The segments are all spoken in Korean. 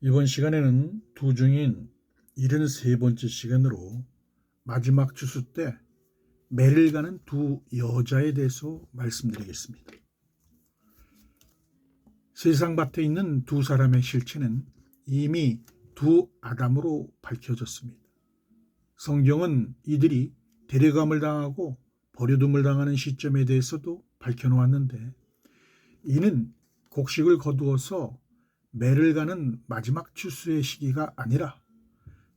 이번 시간에는 두 중인 73번째 시간으로 마지막 주수 때 매를 가는 두 여자에 대해서 말씀드리겠습니다. 세상밭에 있는 두 사람의 실체는 이미 두 아담으로 밝혀졌습니다. 성경은 이들이 데려감을 당하고 버려둠을 당하는 시점에 대해서도 밝혀놓았는데, 이는 곡식을 거두어서 매를 가는 마지막 추수의 시기가 아니라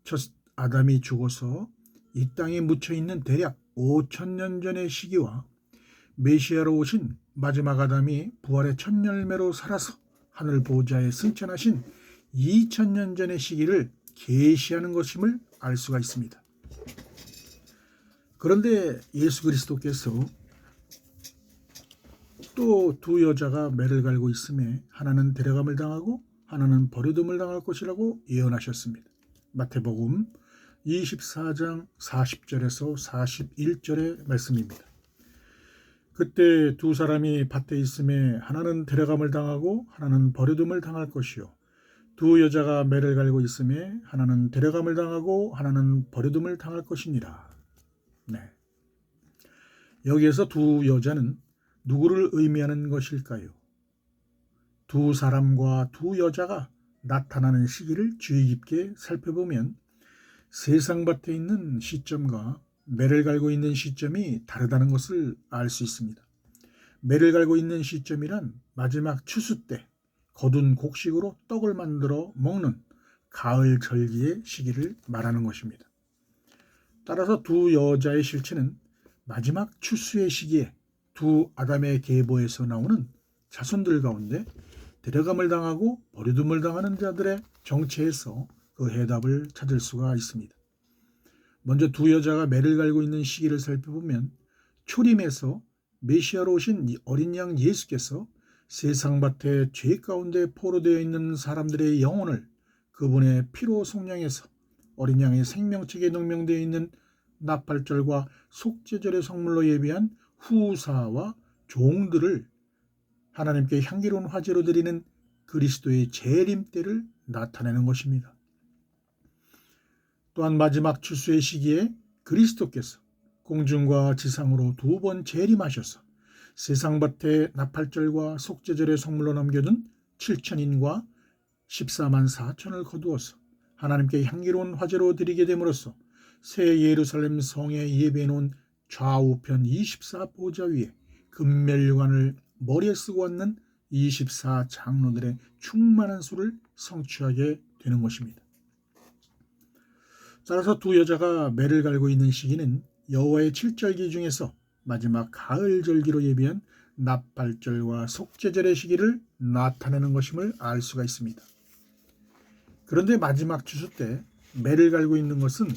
첫 아담이 죽어서 이 땅에 묻혀있는 대략 5,000년 전의 시기와 메시아로 오신 마지막 아담이 부활의 첫 열매로 살아서 하늘 보좌에 승천하신 2,000년 전의 시기를 계시하는 것임을 알 수가 있습니다. 그런데 예수 그리스도께서 또 두 여자가 매를 갈고 있음에 하나는 데려감을 당하고 하나는 버려둠을 당할 것이라고 예언하셨습니다. 마태복음 24장 40절에서 41절의 말씀입니다. 그때 두 사람이 밭에 있음에 하나는 데려감을 당하고 하나는 버려둠을 당할 것이요, 두 여자가 매를 갈고 있음에 하나는 데려감을 당하고 하나는 버려둠을 당할 것이니라. 네. 여기에서 두 여자는 누구를 의미하는 것일까요? 두 사람과 두 여자가 나타나는 시기를 주의 깊게 살펴보면 세상밭에 있는 시점과 매를 갈고 있는 시점이 다르다는 것을 알 수 있습니다. 매를 갈고 있는 시점이란 마지막 추수 때 거둔 곡식으로 떡을 만들어 먹는 가을 절기의 시기를 말하는 것입니다. 따라서 두 여자의 실체는 마지막 추수의 시기에 두 아담의 계보에서 나오는 자손들 가운데 데려감을 당하고 버려둠을 당하는 자들의 정체에서 그 해답을 찾을 수가 있습니다. 먼저 두 여자가 매를 갈고 있는 시기를 살펴보면 초림에서 메시아로 오신 어린 양 예수께서 세상밭에 죄 가운데 포로되어 있는 사람들의 영혼을 그분의 피로 속량해서 어린 양의 생명책에 능명되어 있는 나팔절과 속죄절의 성물로 예비한 후사와 종들을 하나님께 향기로운 화제로 드리는 그리스도의 재림 때를 나타내는 것입니다. 또한 마지막 추수의 시기에 그리스도께서 공중과 지상으로 두 번 재림하셔서 세상밭에 나팔절과 속죄절의 성물로 남겨둔 7,000인과 14만 4천을 거두어서 하나님께 향기로운 화제로 드리게 됨으로써 새 예루살렘 성에 예배해 놓은 좌우편 24보좌 위에 금멸류관을 머리에 쓰고 앉는 24장로들의 충만한 수를 성취하게 되는 것입니다. 따라서 두 여자가 매를 갈고 있는 시기는 여호와의 7절기 중에서 마지막 가을 절기로 예비한 나팔절과 속죄절의 시기를 나타내는 것임을 알 수가 있습니다. 그런데 마지막 추수 때 매를 갈고 있는 것은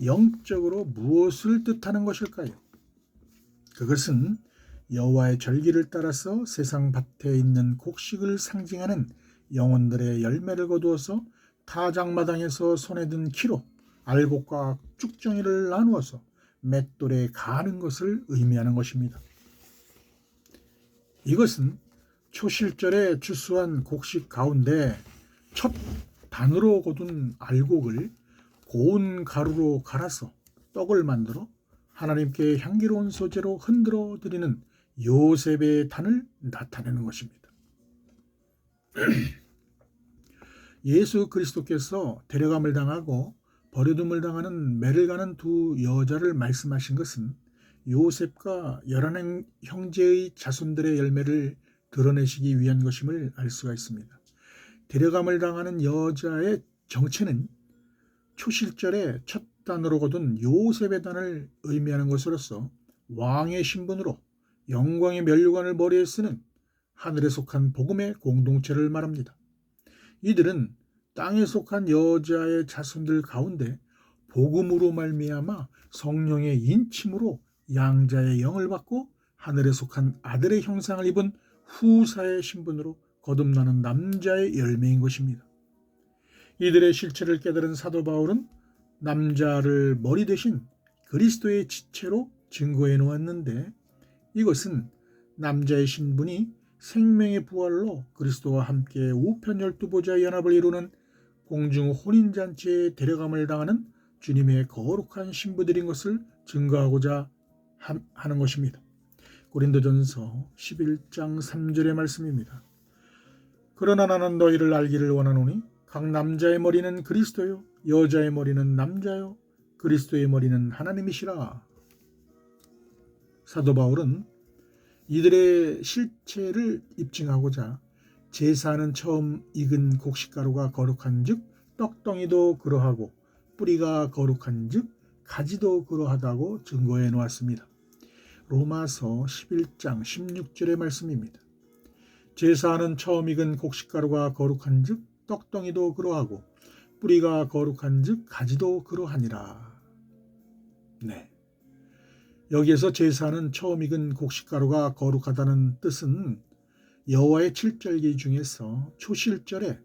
영적으로 무엇을 뜻하는 것일까요? 그것은 여호와의 절기를 따라서 세상 밭에 있는 곡식을 상징하는 영혼들의 열매를 거두어서 타작마당에서 손에 든 키로 알곡과 쭉정이를 나누어서 맷돌에 가는 것을 의미하는 것입니다. 이것은 초실절에 추수한 곡식 가운데 첫 단으로 거둔 알곡을 고운 가루로 갈아서 떡을 만들어 하나님께 향기로운 소재로 흔들어 드리는 요셉의 단을 나타내는 것입니다. 예수 그리스도께서 데려감을 당하고 버려둠을 당하는 매를 가는 두 여자를 말씀하신 것은 요셉과 11 형제의 자손들의 열매를 드러내시기 위한 것임을 알 수가 있습니다. 데려감을 당하는 여자의 정체는 초실절에 첫 단으로 거둔 요셉의 단을 의미하는 것으로서 왕의 신분으로 영광의 면류관을 머리에 쓰는 하늘에 속한 복음의 공동체를 말합니다. 이들은 땅에 속한 여자의 자손들 가운데 복음으로 말미암아 성령의 인침으로 양자의 영을 받고 하늘에 속한 아들의 형상을 입은 후사의 신분으로 거듭나는 남자의 열매인 것입니다. 이들의 실체를 깨달은 사도 바울은 남자를 머리 대신 그리스도의 지체로 증거해 놓았는데, 이것은 남자의 신분이 생명의 부활로 그리스도와 함께 우편 12보좌의 연합을 이루는 공중 혼인잔치에 데려감을 당하는 주님의 거룩한 신부들인 것을 증거하고자 하는 것입니다. 고린도전서 11장 3절의 말씀입니다. 그러나 나는 너희를 알기를 원하노니 각 남자의 머리는 그리스도요 여자의 머리는 남자요 그리스도의 머리는 하나님이시라. 사도 바울은 이들의 실체를 입증하고자 제사는 처음 익은 곡식가루가 거룩한즉 떡덩이도 그러하고 뿌리가 거룩한즉 가지도 그러하다고 증거해 놓았습니다. 로마서 11장 16절의 말씀입니다. 제사는 처음 익은 곡식가루가 거룩한즉 떡덩이도 그러하고 뿌리가 거룩한즉 가지도 그러하니라. 네. 여기에서 제사는 처음 익은 곡식가루가 거룩하다는 뜻은 여호와의 칠절기 중에서 초실절에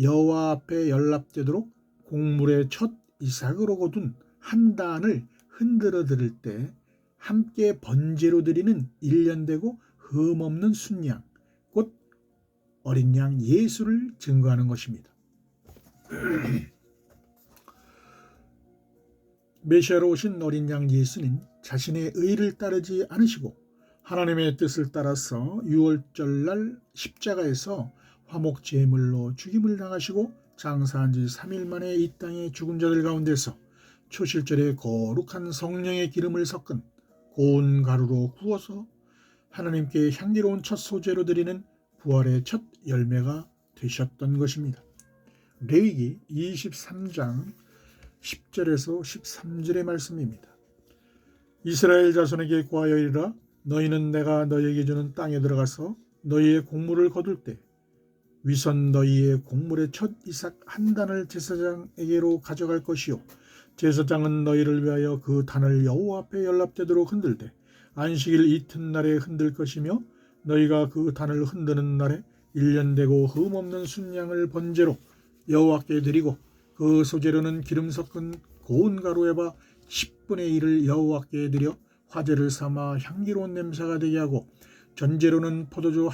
여호와 앞에 연납되도록 곡물의 첫 이삭으로 거둔 한 단을 흔들어 드릴 때 함께 번제로 드리는 일련되고 흠없는 순양, 곧 어린 양 예수를 증거하는 것입니다. 메시아로 오신 어린 양 예수는 자신의 의를 따르지 않으시고 하나님의 뜻을 따라서 유월절날 십자가에서 화목제물로 죽임을 당하시고 장사한 지 3일 만에 이 땅의 죽은 자들 가운데서 초실절에 거룩한 성령의 기름을 섞은 고운 가루로 구워서 하나님께 향기로운 첫 소재로 드리는 부활의 첫 열매가 되셨던 것입니다. 레위기 23장 10절에서 13절의 말씀입니다. 이스라엘 자손에게 고하여 이르라. 너희는 내가 너희에게 주는 땅에 들어가서 너희의 곡물을 거둘 때 위선 너희의 곡물의 첫 이삭 한 단을 제사장에게로 가져갈 것이요 제사장은 너희를 위하여 그 단을 여호와 앞에 연납되도록 흔들되 안식일 이튿날에 흔들 것이며 너희가 그 단을 흔드는 날에 일련되고 흠없는 순양을 번제로 여호와께 드리고 그 소재로는 기름 섞은 고운 가루에 바 10분의 1을 여호와께 드려 화제를 삼아 향기로운 냄새가 되게 하고 전제로는 포도주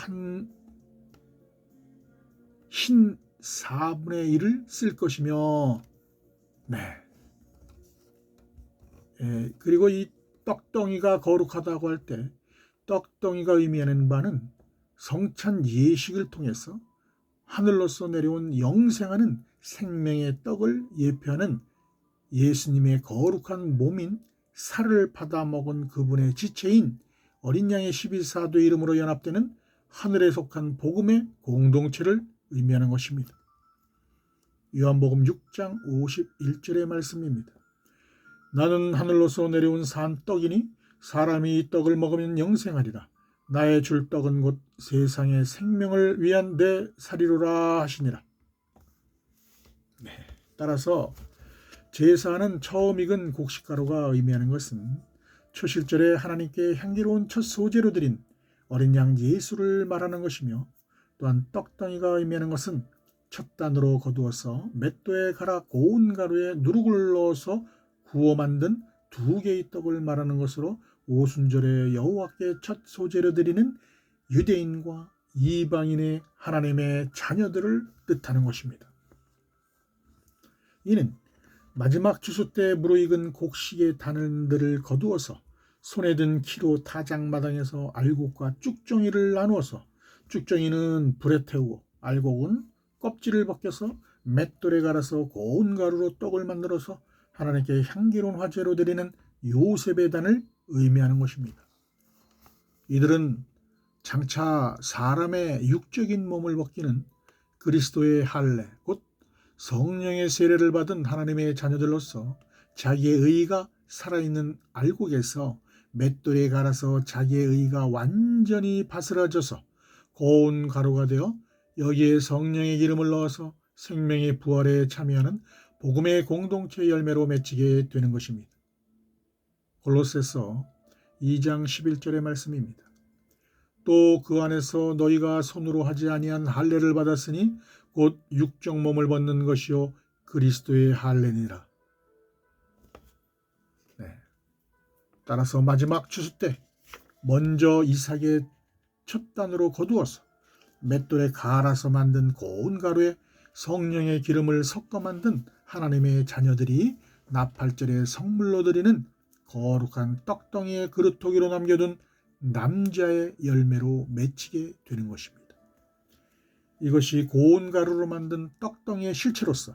흰 4분의 1을 쓸 것이며 그리고 이 떡덩이가 거룩하다고 할 때 떡덩이가 의미하는 바는 성찬 예식을 통해서 하늘로서 내려온 영생하는 생명의 떡을 예표하는 예수님의 거룩한 몸인 살을 받아 먹은 그분의 지체인 어린 양의 12사도 이름으로 연합되는 하늘에 속한 복음의 공동체를 의미하는 것입니다. 요한복음 6장 51절의 말씀입니다. 나는 하늘로서 내려온 산 떡이니 사람이 이 떡을 먹으면 영생하리라. 나의 줄 떡은 곧 세상의 생명을 위한 내 살이로라 하시니라. 따라서 제사는 처음 익은 곡식가루가 의미하는 것은 초실절에 하나님께 향기로운 첫 소재로 드린 어린 양 예수를 말하는 것이며 또한 떡덩이가 의미하는 것은 첫 단으로 거두어서 맷돌에 갈아 고운 가루에 누룩을 넣어서 구워 만든 두 개의 떡을 말하는 것으로 오순절에 여호와께 첫 소재로 드리는 유대인과 이방인의 하나님의 자녀들을 뜻하는 것입니다. 이는 마지막 추수 때 무르익은 곡식의 단들을 거두어서 손에 든 키로 타작마당에서 알곡과 쭉정이를 나누어서 쭉정이는 불에 태우고 알곡은 껍질을 벗겨서 맷돌에 갈아서 고운 가루로 떡을 만들어서 하나님께 향기로운 화제로 드리는 요셉의 단을 의미하는 것입니다. 이들은 장차 사람의 육적인 몸을 벗기는 그리스도의 할례, 곧 성령의 세례를 받은 하나님의 자녀들로서 자기의 의가 살아있는 알곡에서 맷돌에 갈아서 자기의 의가 완전히 바스라져서 고운 가루가 되어 여기에 성령의 기름을 넣어서 생명의 부활에 참여하는 복음의 공동체 열매로 맺히게 되는 것입니다. 골로새서 2장 11절의 말씀입니다. 또 그 안에서 너희가 손으로 하지 아니한 할례를 받았으니 곧 육적 몸을 벗는 것이요 그리스도의 할례니라. 따라서 마지막 추수 때 먼저 이삭의 첫 단으로 거두어서 맷돌에 갈아서 만든 고운 가루에 성령의 기름을 섞어 만든 하나님의 자녀들이 나팔절에 성물로 드리는 거룩한 떡덩이의 그릇토기로 남겨둔 남자의 열매로 맺히게 되는 것입니다. 이것이 고운 가루로 만든 떡덩이의 실체로서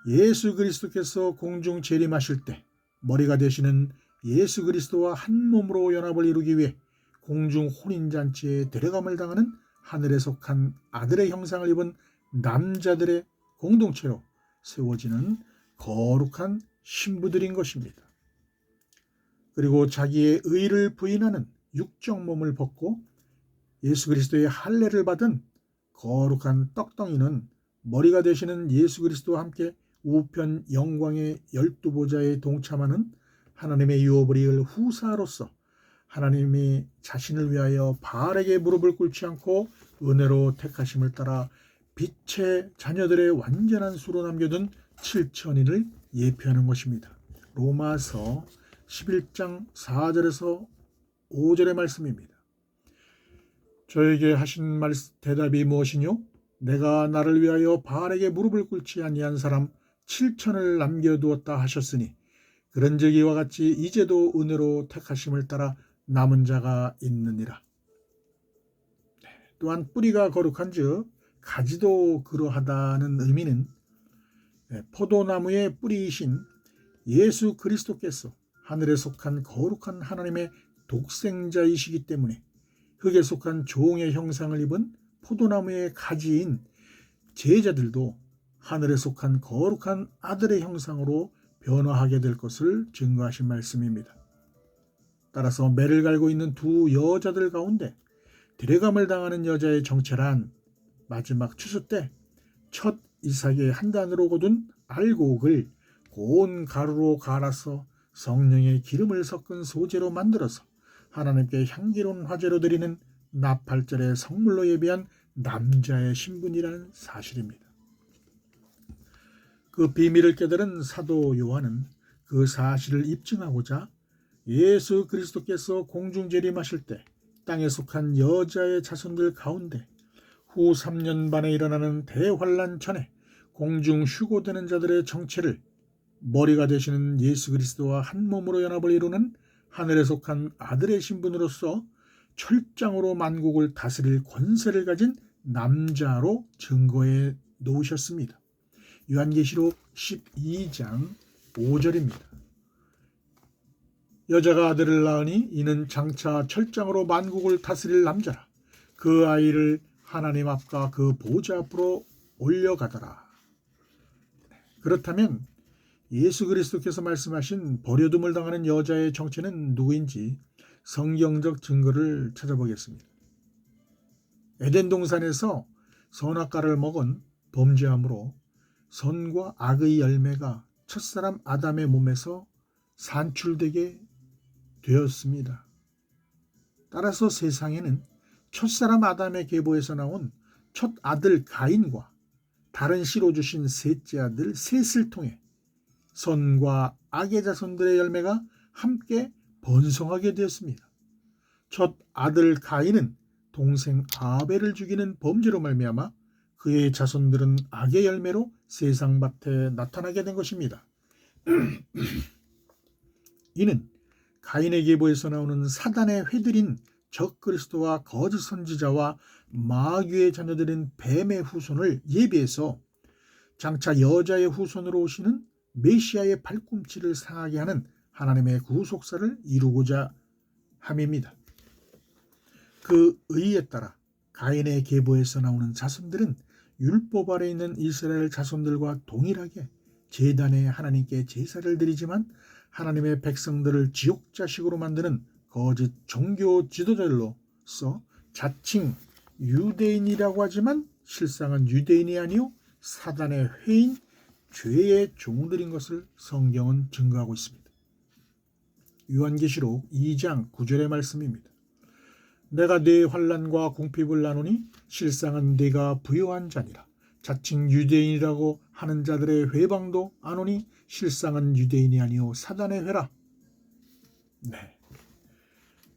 예수 그리스도께서 공중 재림하실 때 머리가 되시는 예수 그리스도와 한 몸으로 연합을 이루기 위해 공중 혼인잔치에 데려감을 당하는 하늘에 속한 아들의 형상을 입은 남자들의 공동체로 세워지는 거룩한 신부들인 것입니다. 그리고 자기의 의를 부인하는 육적 몸을 벗고 예수 그리스도의 할례를 받은 거룩한 떡덩이는 머리가 되시는 예수 그리스도와 함께 우편 영광의 12보좌에 동참하는 하나님의 유업을 이을 후사로서 하나님이 자신을 위하여 바알에게 무릎을 꿇지 않고 은혜로 택하심을 따라 빛의 자녀들의 완전한 수로 남겨둔 7천인을 예표하는 것입니다. 로마서 11장 4절에서 5절의 말씀입니다. 저에게 하신 대답이 무엇이뇨? 내가 나를 위하여 바알에게 무릎을 꿇지 아니한 사람 7천을 남겨두었다 하셨으니 그런즉 이와 같이 이제도 은혜로 택하심을 따라 남은 자가 있느니라. 또한 뿌리가 거룩한즉 가지도 그러하다는 의미는 포도나무의 뿌리이신 예수 그리스도께서 하늘에 속한 거룩한 하나님의 독생자이시기 때문에 흙에 속한 종의 형상을 입은 포도나무의 가지인 제자들도 하늘에 속한 거룩한 아들의 형상으로 변화하게 될 것을 증거하신 말씀입니다. 따라서 매를 갈고 있는 두 여자들 가운데 데려감을 당하는 여자의 정체란 마지막 추수 때 첫 이삭의 한 단으로 거둔 알곡을 고운 가루로 갈아서 성령의 기름을 섞은 소재로 만들어서 하나님께 향기로운 화제로 드리는 나팔절의 성물로 예비한 남자의 신분이라는 사실입니다. 그 비밀을 깨달은 사도 요한은 그 사실을 입증하고자 예수 그리스도께서 공중 재림하실 때 땅에 속한 여자의 자손들 가운데 후 3년 반에 일어나는 대환란 전에 공중 휴고되는 자들의 정체를 머리가 되시는 예수 그리스도와 한 몸으로 연합을 이루는 하늘에 속한 아들의 신분으로서 철장으로 만국을 다스릴 권세를 가진 남자로 증거해 놓으셨습니다. 요한계시록 12장 5절입니다. 여자가 아들을 낳으니 이는 장차 철장으로 만국을 다스릴 남자라. 그 아이를 하나님 앞과 그 보좌 앞으로 올려가더라. 그렇다면 예수 그리스도께서 말씀하신 버려둠을 당하는 여자의 정체는 누구인지 성경적 증거를 찾아보겠습니다. 에덴 동산에서 선악과를 먹은 범죄함으로 선과 악의 열매가 첫사람 아담의 몸에서 산출되게 되었습니다. 따라서 세상에는 첫사람 아담의 계보에서 나온 첫 아들 가인과 다른 씨로 주신 셋째 아들 셋을 통해 선과 악의 자손들의 열매가 함께 번성하게 되었습니다. 첫 아들 가인은 동생 아벨을 죽이는 범죄로 말미암아 그의 자손들은 악의 열매로 세상밭에 나타나게 된 것입니다. 이는 가인의 계보에서 나오는 사단의 회들인 적그리스도와 거짓 선지자와 마귀의 자녀들인 뱀의 후손을 예비해서 장차 여자의 후손으로 오시는 메시아의 발꿈치를 상하게 하는 하나님의 구속사를 이루고자 함입니다. 그 의에 따라 가인의 계보에서 나오는 자손들은 율법 아래 있는 이스라엘 자손들과 동일하게 제단에 하나님께 제사를 드리지만 하나님의 백성들을 지옥 자식으로 만드는 거짓 종교 지도자들로서 자칭 유대인이라고 하지만 실상은 유대인이 아니요 사단의 회인 죄의 종들인 것을 성경은 증거하고 있습니다. 요한계시록 2장 9절의 말씀입니다. 내가 네 환난과 궁핍을 나누니 실상은 네가 부요한 자니라. 자칭 유대인이라고 하는 자들의 회방도 아노니 실상은 유대인이 아니요 사단의 회라. 네,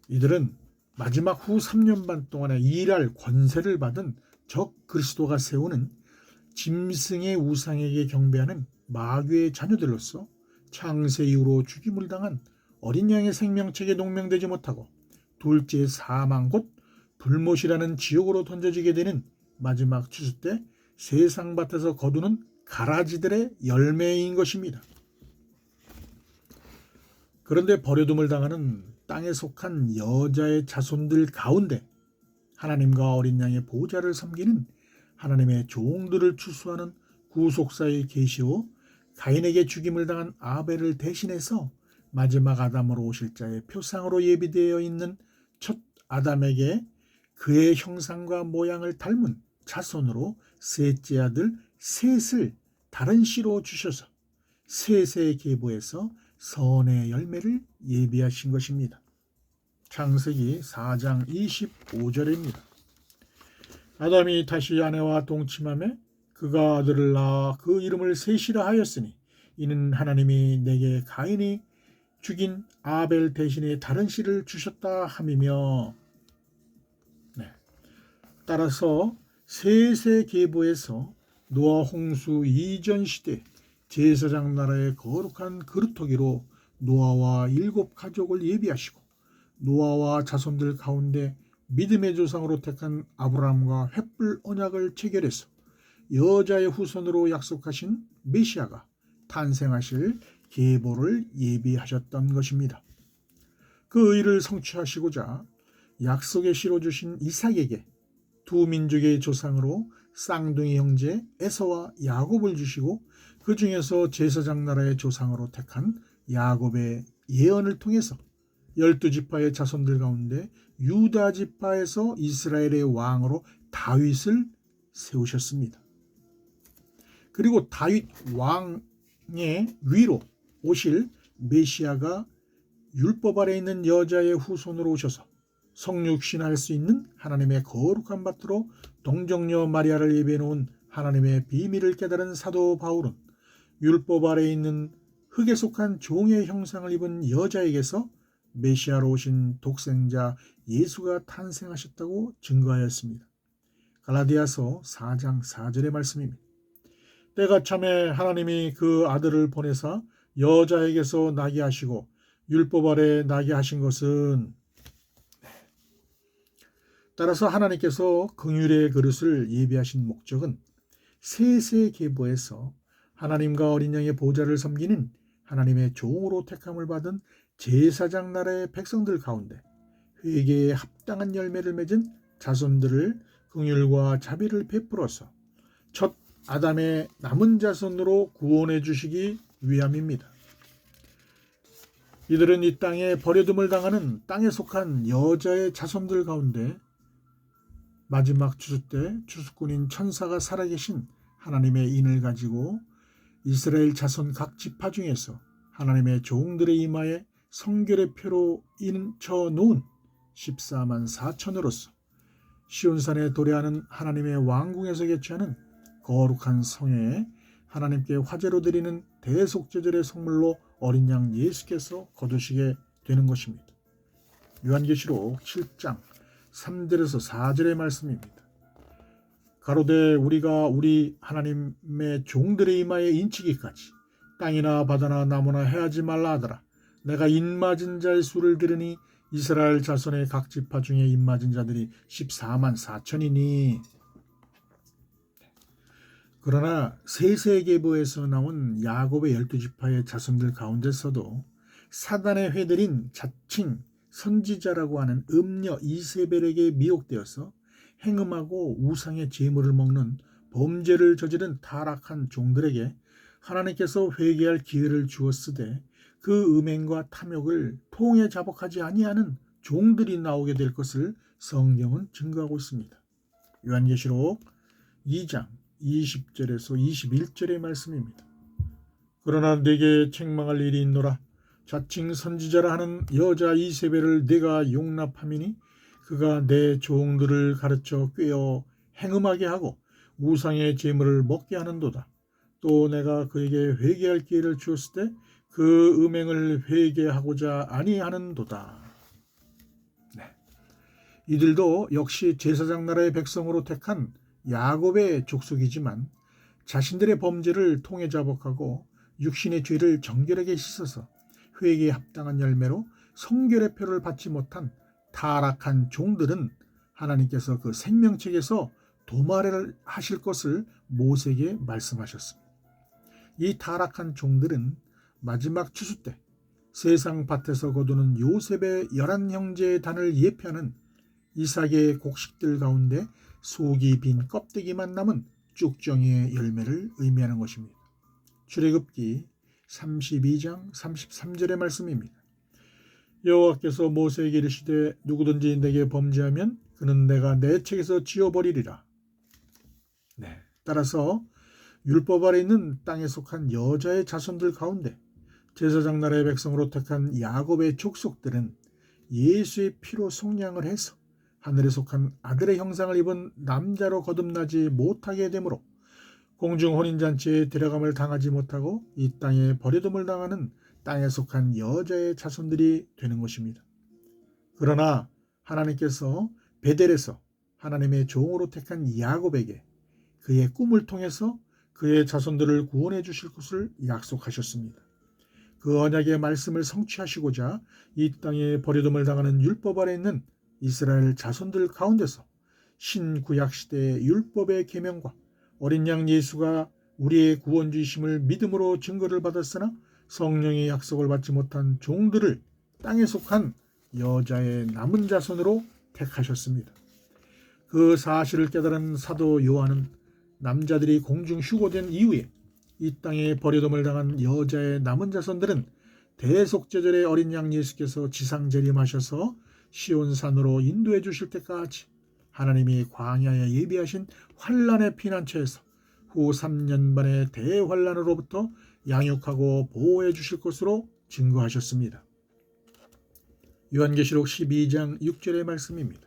이들은 마지막 후 3년 반 동안에 일할 권세를 받은 적 그리스도가 세우는 짐승의 우상에게 경배하는 마귀의 자녀들로서 창세 이후로 죽임을 당한 어린 양의 생명책에 농명되지 못하고 둘째 사망 곧 불못이라는 지옥으로 던져지게 되는 마지막 추수 때 세상 밭에서 거두는 가라지들의 열매인 것입니다. 그런데 버려둠을 당하는 땅에 속한 여자의 자손들 가운데 하나님과 어린 양의 보호자를 섬기는 하나님의 종들을 추수하는 구속사의 계시로 가인에게 죽임을 당한 아벨을 대신해서 마지막 아담으로 오실 자의 표상으로 예비되어 있는 첫 아담에게 그의 형상과 모양을 닮은 자손으로 셋째 아들 셋을 다른 씨로 주셔서 셋의 계보에서 선의 열매를 예비하신 것입니다. 창세기 4장 25절입니다. 아담이 다시 아내와 동침하며 그가 아들을 낳아 그 이름을 셋이라 하였으니 이는 하나님이 내게 가인이 죽인 아벨 대신에 다른 씨를 주셨다 함이며, 따라서 셋의 계보에서 노아 홍수 이전 시대 제사장 나라의 거룩한 그루터기로 노아와 7 가족을 예비하시고 노아와 자손들 가운데 믿음의 조상으로 택한 아브라함과 횃불 언약을 체결해서 여자의 후손으로 약속하신 메시아가 탄생하실 계보를 예비하셨던 것입니다. 그 의를 성취하시고자 약속의 씨로 주신 이삭에게 두 민족의 조상으로 쌍둥이 형제 에서와 야곱을 주시고 그 중에서 제사장 나라의 조상으로 택한 야곱의 예언을 통해서 12지파의 자손들 가운데 유다 지파에서 이스라엘의 왕으로 다윗을 세우셨습니다. 그리고 다윗 왕의 위로 오실 메시아가 율법 아래 있는 여자의 후손으로 오셔서 성육신할 수 있는 하나님의 거룩한 밭으로 동정녀 마리아를 예비해 놓은 하나님의 비밀을 깨달은 사도 바울은 율법 아래 있는 흙에 속한 종의 형상을 입은 여자에게서 메시아로 오신 독생자 예수가 탄생하셨다고 증거하였습니다. 갈라디아서 4장 4절의 말씀입니다. 때가 참에 하나님이 그 아들을 보내사 여자에게서 나게 하시고 율법 아래 나게 하신 것은, 따라서 하나님께서 긍휼의 그릇을 예비하신 목적은 셋의 계보에서 하나님과 어린 양의 보좌를 섬기는 하나님의 종으로 택함을 받은 제사장 나라의 백성들 가운데 회개에 합당한 열매를 맺은 자손들을 긍휼과 자비를 베풀어서 첫 아담의 남은 자손으로 구원해 주시기 위함입니다. 이들은 이 땅에 버려둠을 당하는 땅에 속한 여자의 자손들 가운데 마지막 추수 때 추수꾼인 천사가 살아계신 하나님의 인을 가지고 이스라엘 자손 각 지파 중에서 하나님의 종들의 이마에 성결의 표로 인쳐 놓은 14만 4천으로서 시온산에 도래하는 하나님의 왕궁에서 개최하는 거룩한 성회에 하나님께 화제로 드리는 대속제절의 성물로 어린 양 예수께서 거두시게 되는 것입니다. 요한계시록 7장 3절에서 4절의 말씀입니다. 가로되 우리가 우리 하나님의 종들의 이마에 인치기까지 땅이나 바다나 나무나 해하지 말라 하더라. 내가 인맞은 자의 수를 들으니 이스라엘 자손의 각 지파 중에 인맞은 자들이 14만 4천이니 그러나 셋의 계보에서 나온 야곱의 12지파의 자손들 가운데서도 사단의 회들인 자칭 선지자라고 하는 음녀 이세벨에게 미혹되어서 행음하고 우상의 제물을 먹는 범죄를 저지른 타락한 종들에게 하나님께서 회개할 기회를 주었으되 그 음행과 탐욕을 통에 자복하지 아니하는 종들이 나오게 될 것을 성경은 증거하고 있습니다. 요한계시록 2장 20절에서 21절의 말씀입니다. 그러나 내게 책망할 일이 있노라. 자칭 선지자라 하는 여자 이세벨을 내가 용납함이니 그가 내 종들을 가르쳐 꾀어 행음하게 하고 우상의 제물을 먹게 하는도다. 또 내가 그에게 회개할 기회를 주었을 때 그 음행을 회개하고자 아니하는도다. 이들도 역시 제사장 나라의 백성으로 택한 야곱의 족속이지만 자신들의 범죄를 통해 자복하고 육신의 죄를 정결하게 씻어서 회개에 합당한 열매로 성결의 표를 받지 못한 타락한 종들은 하나님께서 그 생명책에서 도말을 하실 것을 모세에게 말씀하셨습니다. 이 타락한 종들은 마지막 추수 때 세상 밭에서 거두는 요셉의 11형제의 단을 예표하는 이삭의 곡식들 가운데 속이 빈 껍데기만 남은 쭉정이의 열매를 의미하는 것입니다. 출애굽기 32장 33절의 말씀입니다. 여호와께서 모세에게 이르시되 누구든지 내게 범죄하면 그는 내가 내 책에서 지워버리리라. 따라서 율법 아래 있는 땅에 속한 여자의 자손들 가운데 제사장 나라의 백성으로 택한 야곱의 족속들은 예수의 피로 속량을 해서 하늘에 속한 아들의 형상을 입은 남자로 거듭나지 못하게 되므로 공중 혼인잔치에 데려감을 당하지 못하고 이 땅에 버려둠을 당하는 땅에 속한 여자의 자손들이 되는 것입니다. 그러나 하나님께서 베델에서 하나님의 종으로 택한 야곱에게 그의 꿈을 통해서 그의 자손들을 구원해 주실 것을 약속하셨습니다. 그 언약의 말씀을 성취하시고자 이 땅에 버려둠을 당하는 율법 아래 있는 이스라엘 자손들 가운데서 신구약 시대의 율법의 계명과 어린 양 예수가 우리의 구원주이심을 믿음으로 증거를 받았으나 성령의 약속을 받지 못한 종들을 땅에 속한 여자의 남은 자손으로 택하셨습니다. 그 사실을 깨달은 사도 요한은 남자들이 공중 휴거된 이후에 이 땅에 버려둠을 당한 여자의 남은 자손들은 대속죄절의 어린 양 예수께서 지상 재림하셔서 시온산으로 인도해 주실 때까지 하나님이 광야에 예비하신 환란의 피난처에서 후 3년 반의 대환란으로부터 양육하고 보호해 주실 것으로 증거하셨습니다. 요한계시록 12장 6절의 말씀입니다.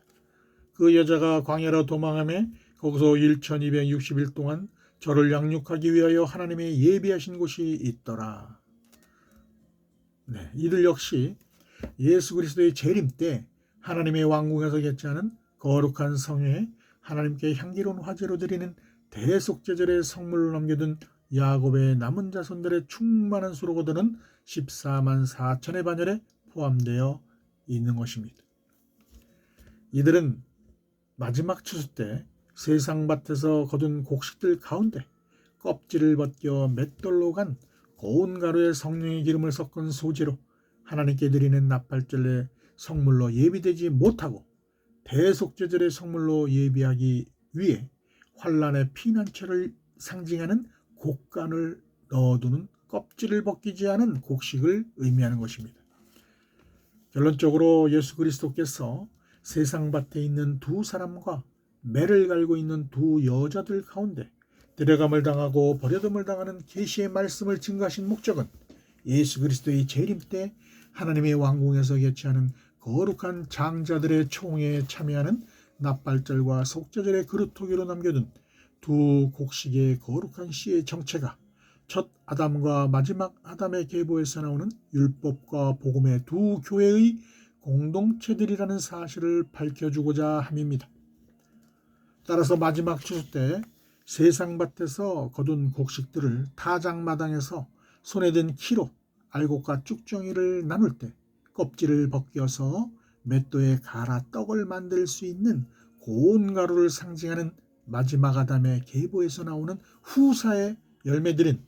그 여자가 광야로 도망하며 거기서 1260일 동안 저를 양육하기 위하여 하나님의 예비하신 곳이 있더라. 이들 역시 예수 그리스도의 재림 때 하나님의 왕궁에서 개최하는 거룩한 성회에 하나님께 향기로운 화제로 드리는 대속제절의 성물을 남겨둔 야곱의 남은 자손들의 충만한 수로 거두는 14만 4천의 반열에 포함되어 있는 것입니다. 이들은 마지막 추수 때 세상 밭에서 거둔 곡식들 가운데 껍질을 벗겨 맷돌로 간 고운 가루에 성령의 기름을 섞은 소재로 하나님께 드리는 나팔절의 성물로 예비되지 못하고 대속제절의 성물로 예비하기 위해 환란의 피난처를 상징하는 곡간을 넣어두는 껍질을 벗기지 않은 곡식을 의미하는 것입니다. 결론적으로 예수 그리스도께서 세상 밭에 있는 두 사람과 매를 갈고 있는 두 여자들 가운데 데려감을 당하고 버려둠을 당하는 계시의 말씀을 증거하신 목적은 예수 그리스도의 재림 때 하나님의 왕궁에서 개최하는 거룩한 장자들의 총회에 참여하는 납발절과 속죄절의 그루터기로 남겨둔 두 곡식의 거룩한 씨의 정체가 첫 아담과 마지막 아담의 계보에서 나오는 율법과 복음의 두 교회의 공동체들이라는 사실을 밝혀주고자 함입니다. 따라서 마지막 추수 때 세상 밭에서 거둔 곡식들을 타작마당에서 손에 든 키로 알곡과 쭉정이를 나눌 때 껍질을 벗겨서 맷도에 갈아 떡을 만들 수 있는 고운 가루를 상징하는 마지막 아담의 계보에서 나오는 후사의 열매들은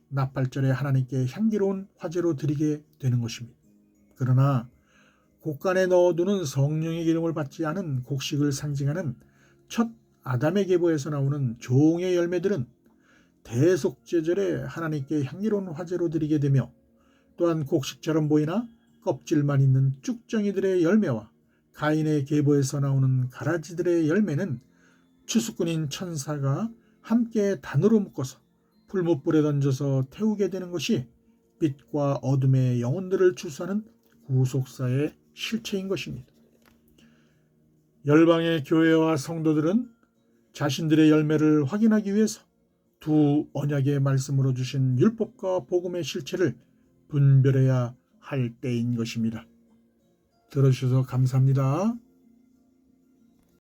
납발절에 하나님께 향기로운 화제로 드리게 되는 것입니다. 그러나 곡간에 넣어두는 성령의 기름을 받지 않은 곡식을 상징하는 첫 아담의 계보에서 나오는 종의 열매들은 대속제절에 하나님께 향기로운 화제로 드리게 되며 또한 곡식처럼 보이나 껍질만 있는 쭉정이들의 열매와 가인의 계보에서 나오는 가라지들의 열매는 추수꾼인 천사가 함께 단으로 묶어서 풀무불에 던져서 태우게 되는 것이 빛과 어둠의 영혼들을 추수하는 구속사의 실체인 것입니다. 열방의 교회와 성도들은 자신들의 열매를 확인하기 위해서 두 언약의 말씀으로 주신 율법과 복음의 실체를 분별해야 할 때인 것입니다. 들어주셔서 감사합니다.